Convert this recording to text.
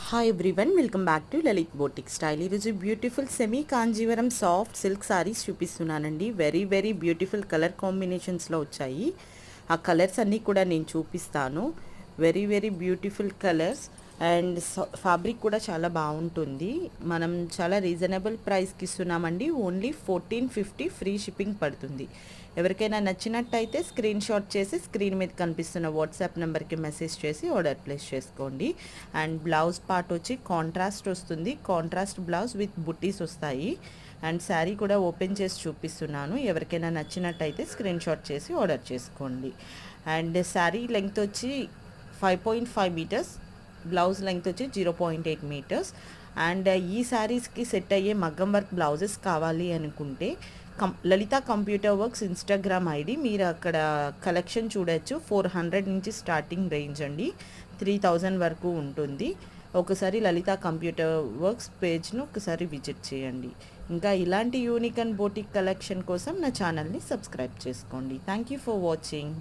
Hi everyone, welcome back to Lalit boutique style. ఈరోజు beautiful semi Kanjeevaram soft silk sarees చూపిస్తున్నానండి. Very very beautiful colour కాంబినేషన్స్లో వచ్చాయి. ఆ కలర్స్ అన్నీ కూడా నేను చూపిస్తాను. Very very beautiful colours and fabric కూడా చాలా బాగుంటుంది. మనం చాలా రీజనబుల్ ప్రైస్కి ఇస్తున్నామండి. ఓన్లీ 1450 ఫ్రీ షిప్పింగ్ పడుతుంది. ఎవరికైనా నచ్చినట్టయితే స్క్రీన్ షాట్ చేసి స్క్రీన్ మీద కనిపిస్తున్న వాట్సాప్ నెంబర్కి మెసేజ్ చేసి ఆర్డర్ ప్లేస్ చేసుకోండి. అండ్ బ్లౌజ్ పార్ట్ వచ్చి కాంట్రాస్ట్ వస్తుంది. కాంట్రాస్ట్ బ్లౌజ్ విత్ బుట్టీస్ వస్తాయి. అండ్ శారీ కూడా ఓపెన్ చేసి చూపిస్తున్నాను. ఎవరికైనా నచ్చినట్టయితే స్క్రీన్ షాట్ చేసి ఆర్డర్ చేసుకోండి. అండ్ శారీ లెంగ్త్ వచ్చి 5.5 మీటర్స్, బ్లౌజ్ లెంగ్త్ వచ్చి 0.8 మీటర్స్. అండ్ ఈ శారీస్కి సెట్ అయ్యే మగ్గం వర్క్ బ్లౌజెస్ కావాలి అనుకుంటే లలిత కంప్యూటర్ వర్క్స్ ఇన్స్టాగ్రామ్ ఐడి, మీరు అక్కడ కలెక్షన్ చూడొచ్చు. 400 నుంచి స్టార్టింగ్ రేంజ్ అండి, 3000 వరకు ఉంటుంది. ఒకసారి లలిత కంప్యూటర్ వర్క్స్ పేజ్ను ఒకసారి విజిట్ చేయండి. ఇంకా ఇలాంటి యూనిక్ అండ్ బోటిక్ కలెక్షన్ కోసం నా ఛానల్ని సబ్స్క్రైబ్ చేసుకోండి. Thank you for watching.